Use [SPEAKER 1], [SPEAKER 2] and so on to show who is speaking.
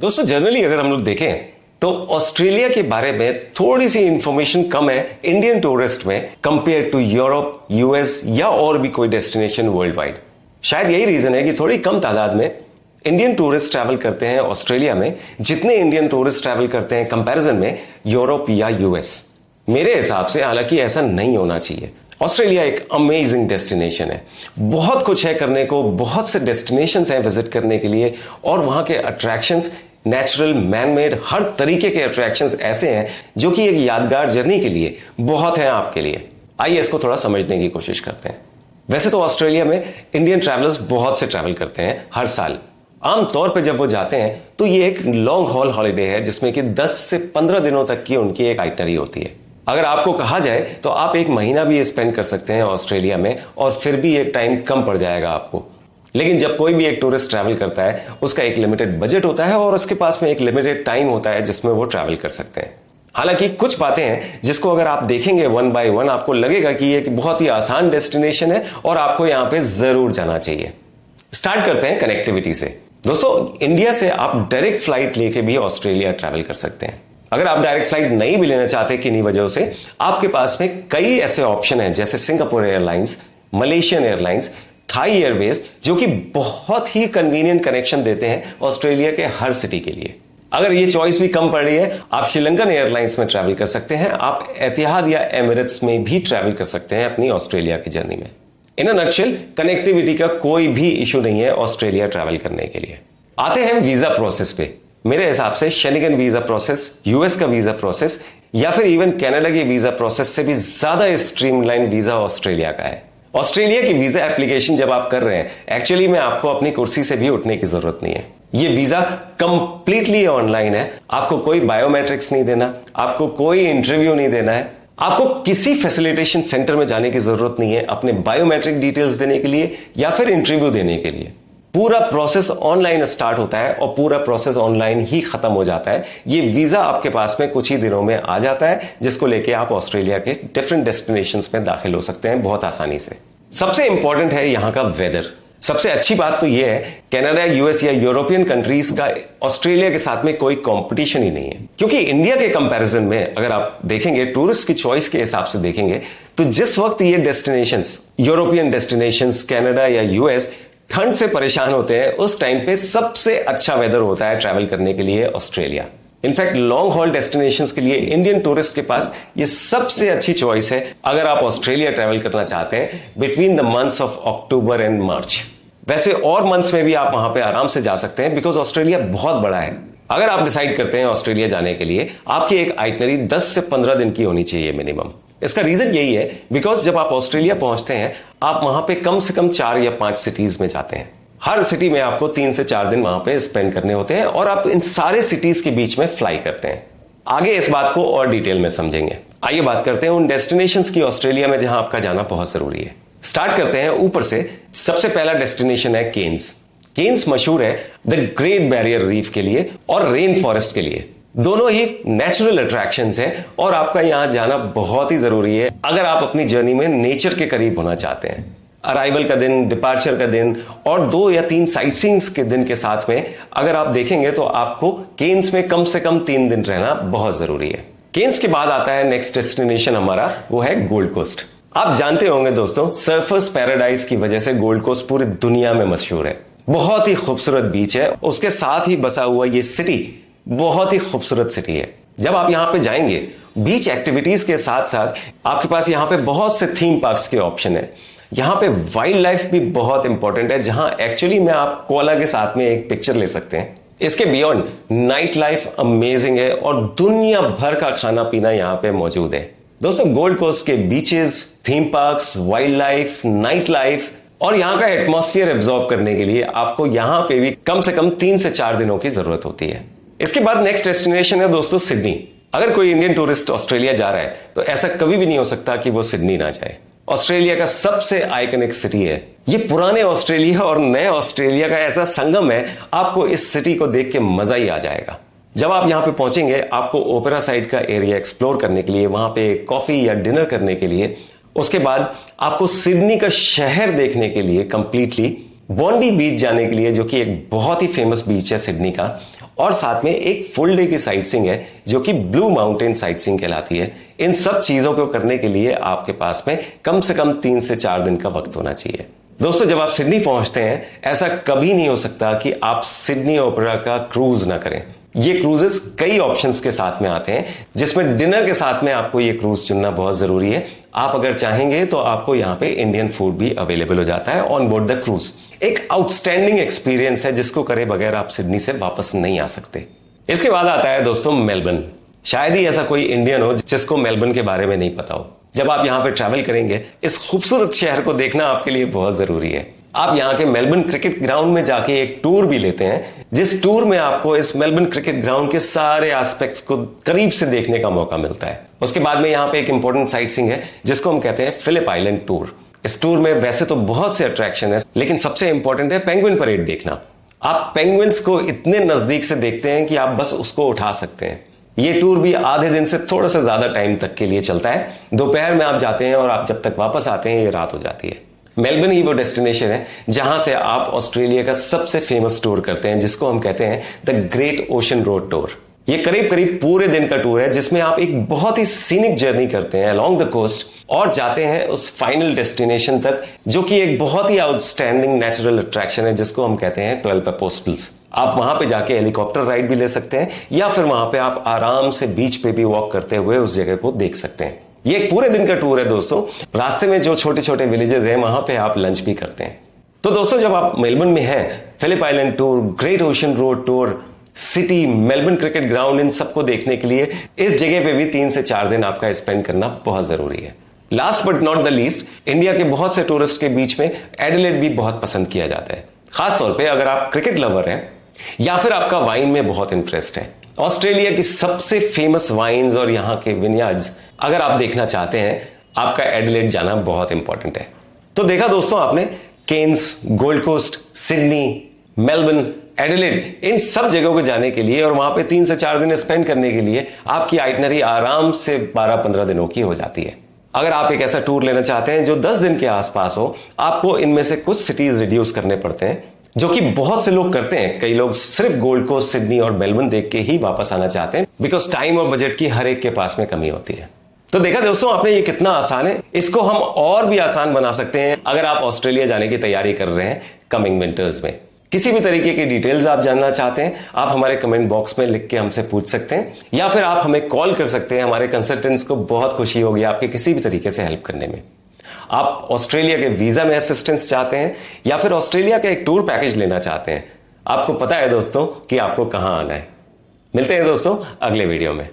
[SPEAKER 1] दोस्तों जनरली अगर हम लोग देखें तो ऑस्ट्रेलिया के बारे में थोड़ी सी इंफॉर्मेशन कम है इंडियन टूरिस्ट में कंपेयर टू यूरोप, यूएस या और भी कोई डेस्टिनेशन वर्ल्ड वाइड। शायद यही रीजन है कि थोड़ी कम तादाद में इंडियन टूरिस्ट ट्रैवल करते हैं ऑस्ट्रेलिया में, जितने इंडियन टूरिस्ट ट्रैवल करते हैं कंपैरिजन में यूरोप या यूएस। मेरे हिसाब से हालांकि ऐसा नहीं होना चाहिए। ऑस्ट्रेलिया एक अमेजिंग डेस्टिनेशन है, बहुत कुछ है करने को, बहुत से डेस्टिनेशंस हैं विजिट करने के लिए और वहां के अट्रैक्शंस नेचुरल, मैन मेड, हर तरीके के अट्रैक्शंस ऐसे हैं जो कि एक यादगार जर्नी के लिए बहुत है आपके लिए। आइए इसको थोड़ा समझने की कोशिश करते हैं। वैसे तो ऑस्ट्रेलिया में इंडियन ट्रैवलर्स बहुत से ट्रैवल करते हैं हर साल। आमतौर पे जब वो जाते हैं तो ये एक लॉन्ग हॉल हॉलिडे है जिसमें कि 10 से 15 दिनों तक की उनकी एक आइटनरी होती है। अगर आपको कहा जाए तो आप एक महीना भी स्पेंड कर सकते हैं ऑस्ट्रेलिया में और फिर भी एक टाइम कम पड़ जाएगा आपको। लेकिन जब कोई भी एक टूरिस्ट ट्रैवल करता है उसका एक लिमिटेड बजट होता है और उसके पास में एक लिमिटेड टाइम होता है जिसमें वो ट्रैवल कर सकते हैं। हालांकि कुछ बातें हैं जिसको अगर आप देखेंगे वन बाय वन आपको लगेगा कि ये एक बहुत ही आसान डेस्टिनेशन है और आपको यहां पे जरूर जाना चाहिए। स्टार्ट करते हैं कनेक्टिविटी से। दोस्तों इंडिया से आप डायरेक्ट फ्लाइट लेके भी ऑस्ट्रेलिया ट्रैवल कर सकते हैं। अगर आप डायरेक्ट फ्लाइट नहीं भी लेना चाहते किन्हीं वजहों से, आपके पास में कई ऐसे ऑप्शन हैं जैसे Singapore Airlines, Malaysian Airlines, Thai Airways, जो कि बहुत ही कन्वीनियंट कनेक्शन देते हैं ऑस्ट्रेलिया के हर सिटी के लिए। अगर ये चॉइस भी कम पड़ रही है, आप श्रीलंकन एयरलाइंस में ट्रैवल कर सकते हैं, आप एतिहाद या एमिरेट्स में भी ट्रैवल कर सकते हैं अपनी ऑस्ट्रेलिया की जर्नी में। इन अ नटशेल, कनेक्टिविटी का कोई भी इशू नहीं है ऑस्ट्रेलिया ट्रैवल करने के लिए। आते हैं वीजा प्रोसेस पे। मेरे हिसाब से शेनिगन वीजा प्रोसेस, यूएस का वीजा प्रोसेस या फिर इवन कनाडा की वीजा प्रोसेस से भी ज्यादा स्ट्रीमलाइन वीजा ऑस्ट्रेलिया का है। ऑस्ट्रेलिया की वीजा एप्लीकेशन जब आप कर रहे हैं, एक्चुअली में आपको अपनी कुर्सी से भी उठने की जरूरत नहीं है। ये वीजा कंप्लीटली ऑनलाइन है, आपको कोई बायोमेट्रिक्स नहीं देना, आपको कोई इंटरव्यू नहीं देना है, आपको किसी फैसिलिटेशन सेंटर में जाने की जरूरत नहीं है अपने बायोमेट्रिक डिटेल्स देने के लिए या फिर इंटरव्यू देने के लिए। पूरा प्रोसेस ऑनलाइन स्टार्ट होता है और पूरा प्रोसेस ऑनलाइन ही खत्म हो जाता है। ये वीजा आपके पास में कुछ ही दिनों में आ जाता है, जिसको लेके आप ऑस्ट्रेलिया के डिफरेंट डेस्टिनेशंस में दाखिल हो सकते हैं बहुत आसानी से। सबसे इंपॉर्टेंट है यहाँ का वेदर। सबसे अच्छी बात तो यह है कनाडा, यूएस या यूरोपियन कंट्रीज का ऑस्ट्रेलिया के साथ में कोई कंपटीशन ही नहीं है, क्योंकि इंडिया के कंपैरिजन में अगर आप देखेंगे टूरिस्ट की चॉइस के हिसाब से देखेंगे तो जिस वक्त ये डेस्टिनेशंस, यूरोपियन डेस्टिनेशंस, कनाडा या यूएस ठंड से परेशान होते हैं, उस टाइम पे सबसे अच्छा वेदर होता है ट्रैवल करने के लिए Australia. In fact long haul destinations के लिए इंडियन टूरिस्ट के पास ये सबसे अच्छी चॉइस है अगर आप ऑस्ट्रेलिया ट्रैवल करना चाहते हैं between the months of October and March. वैसे और मंथ्स में भी आप वहां पे आराम से जा सकते हैं बिकॉज ऑस्ट्रेलिया बहुत बड़ा है। अगर आप डिसाइड करते हैं ऑस्ट्रेलिया जाने के लिए, आपकी एक आइटनरी 10 से 15 दिन की होनी चाहिए मिनिमम। इसका रीजन यही है बिकॉज जब आप ऑस्ट्रेलिया पहुंचते हैं आप वहां पे कम से कम 4 या 5 सिटीज में जाते हैं। हर सिटी में आपको 3 से 4 दिन वहां पे स्पेंड करने होते हैं और आप इन सारे सिटीज के बीच में फ्लाई करते हैं। आगे इस बात को और डिटेल में समझेंगे। आइए बात करते हैं उन डेस्टिनेशंस की ऑस्ट्रेलिया में जहां आपका जाना बहुत जरूरी है। स्टार्ट करते हैं ऊपर से। सबसे पहला डेस्टिनेशन है केन्स। केन्स मशहूर है द ग्रेट बैरियर रीफ के लिए और रेन फॉरेस्ट के लिए। दोनों ही नेचुरल अट्रैक्शंस हैं और आपका यहां जाना बहुत ही जरूरी है अगर आप अपनी जर्नी में नेचर के करीब होना चाहते हैं। अराइवल का दिन, डिपार्चर का दिन और 2 या 3 साइट सीइंग्स के दिन के साथ में अगर आप देखेंगे तो आपको केन्स में कम से कम 3 दिन रहना बहुत जरूरी है। केन्स के बाद आता है नेक्स्ट डेस्टिनेशन हमारा, वो है गोल्ड कोस्ट। आप जानते होंगे दोस्तों, सर्फर्स पैराडाइज की वजह से गोल्ड कोस्ट पूरी दुनिया में मशहूर है। बहुत ही खूबसूरत बीच है, उसके साथ ही बसा हुआ ये सिटी बहुत ही खूबसूरत सिटी है। जब आप यहाँ पे जाएंगे बीच एक्टिविटीज के साथ साथ आपके पास यहाँ पे बहुत से थीम पार्क्स के ऑप्शन है। यहाँ पे वाइल्ड लाइफ भी बहुत इंपॉर्टेंट है, जहां एक्चुअली में आप कोला के साथ में एक पिक्चर ले सकते हैं। इसके बियॉन्ड नाइट लाइफ अमेजिंग है और दुनिया भर का खाना पीना यहाँ पे मौजूद है। दोस्तों गोल्ड कोस्ट के beaches, theme parks, wild life, night life और यहाँ का एटमॉस्फेयर एब्जॉर्ब करने के लिए आपको यहाँ पे भी कम से कम 3 से 4 दिनों की जरूरत होती है। इसके बाद नेक्स्ट डेस्टिनेशन है दोस्तों सिडनी। अगर कोई इंडियन टूरिस्ट ऑस्ट्रेलिया जा रहा है तो ऐसा कभी भी नहीं हो सकता कि वो सिडनी ना जाए। ऑस्ट्रेलिया का सबसे आइकनिक सिटी है ये। पुराने ऑस्ट्रेलिया और नए ऑस्ट्रेलिया का ऐसा संगम है, आपको इस सिटी को देख के मजा ही आ जाएगा। जब आप यहाँ पे पहुंचेंगे आपको ओपेरा साइड का एरिया एक्सप्लोर करने के लिए, वहां पे कॉफी या डिनर करने के लिए, उसके बाद आपको सिडनी का शहर देखने के लिए कंप्लीटली बॉन्डी बीच जाने के लिए, जो कि एक बहुत ही फेमस बीच है सिडनी का, और साथ में एक फुल डे की साइटसीइंग है जो कि ब्लू माउंटेन साइटसीइंग कहलाती है। इन सब चीजों को करने के लिए आपके पास में कम से कम 3 से 4 दिन का वक्त होना चाहिए। दोस्तों, जब आप सिडनी पहुंचते हैं, ऐसा कभी नहीं हो सकता कि आप सिडनी ओपेरा का क्रूज ना करें। ये क्रूजेस कई ऑप्शंस के साथ में आते हैं, जिसमें डिनर के साथ में आपको ये क्रूज चुनना बहुत जरूरी है। आप अगर चाहेंगे तो आपको यहाँ पे इंडियन फूड भी अवेलेबल हो जाता है ऑन बोर्ड द क्रूज। एक आउटस्टैंडिंग एक्सपीरियंस है जिसको करे बगैर आप सिडनी से वापस नहीं आ सकते। इसके बाद आता है दोस्तों मेलबर्न। शायद ही ऐसा कोई इंडियन हो जिसको मेलबर्न के बारे में नहीं पता हो। जब आप यहाँ पे ट्रैवल करेंगे, इस खूबसूरत शहर को देखना आपके लिए बहुत जरूरी है। आप यहाँ के मेलबर्न क्रिकेट ग्राउंड में जाके एक टूर भी लेते हैं, जिस टूर में आपको इस मेलबर्न क्रिकेट ग्राउंड के सारे एस्पेक्ट्स को करीब से देखने का मौका मिलता है। उसके बाद में यहाँ पे एक इंपॉर्टेंट साइटसीइंग है जिसको हम कहते हैं फिलिप आइलैंड टूर। इस टूर में वैसे तो बहुत से अट्रैक्शन है, लेकिन सबसे इंपॉर्टेंट है पेंगुइन परेड देखना। आप पेंगुइन्स को इतने नजदीक से देखते हैं कि आप बस उसको उठा सकते हैं। ये टूर भी आधे दिन से थोड़ा सा ज्यादा टाइम तक के लिए चलता है। दोपहर में आप जाते हैं और आप जब तक वापस आते हैं ये रात हो जाती है। मेलबर्न ही वो डेस्टिनेशन है जहां से आप ऑस्ट्रेलिया का सबसे फेमस टूर करते हैं, जिसको हम कहते हैं the great ocean road tour. ये करीब करीब पूरे दिन का टूर है जिसमें आप एक बहुत ही सीनिक जर्नी करते हैं अलोंग द कोस्ट और जाते हैं उस फाइनल डेस्टिनेशन तक, जो कि एक बहुत ही आउटस्टैंडिंग नेचुरल अट्रैक्शन है जिसको हम कहते हैं 12 अपोस्टल्स। आप वहां पे जाके हेलीकॉप्टर राइड भी ले सकते हैं या फिर वहां पे आप आराम से बीच पे भी वॉक करते हुए उस जगह को देख सकते हैं। ये एक पूरे दिन का टूर है दोस्तों। रास्ते में जो छोटे छोटे विलेजेस हैं वहां पे आप लंच भी करते हैं। तो दोस्तों, जब आप मेलबर्न में हैं, Phillip Island tour, great ocean road tour, city, Melbourne cricket ground, इन सबको देखने के लिए इस जगह पे भी 3 से 4 दिन आपका स्पेंड करना बहुत जरूरी है। Last but not the least, India के बहुत से टूरिस्ट के बीच में एडिलेड भी बहुत पसंद किया जाता है, खासतौर पे अगर आप क्रिकेट लवर हैं या फिर आपका वाइन में बहुत इंटरेस्ट है। ऑस्ट्रेलिया की सबसे फेमस वाइन्स और यहाँ के विनयार्ड्स अगर आप देखना चाहते हैं, आपका एडिलेड जाना बहुत इंपॉर्टेंट है। तो देखा दोस्तों आपने, Cairns, Gold Coast, Sydney, Melbourne, Adelaide, इन सब जगहों को जाने के लिए और वहां पे 3 से 4 दिन स्पेंड करने के लिए आपकी आइटनरी आराम से 12-15 दिनों की हो जाती है। अगर आप एक ऐसा टूर लेना चाहते हैं जो 10 दिन के आसपास हो, आपको इनमें से कुछ सिटीज रिड्यूस करने पड़ते हैं, जो कि बहुत से लोग करते हैं। कई लोग सिर्फ गोल्ड कोस्ट, सिडनी और मेलबर्न देख के ही वापस आना चाहते हैं, बिकॉज टाइम और बजट की हर एक के पास में कमी होती है। तो देखा दोस्तों आपने, ये कितना आसान है। इसको हम और भी आसान बना सकते हैं अगर आप ऑस्ट्रेलिया जाने की तैयारी कर रहे हैं कमिंग विंटर्स में। किसी भी तरीके की डिटेल्स आप जानना चाहते हैं, आप हमारे कमेंट बॉक्स में लिख के हमसे पूछ सकते हैं या फिर आप हमें कॉल कर सकते हैं। हमारे कंसल्टेंट्स को बहुत खुशी होगी आपके किसी भी तरीके से हेल्प करने में। आप ऑस्ट्रेलिया के वीजा में असिस्टेंस चाहते हैं या फिर ऑस्ट्रेलिया का एक टूर पैकेज लेना चाहते हैं, आपको पता है दोस्तों कि आपको कहां आना है। मिलते हैं दोस्तों अगले वीडियो में।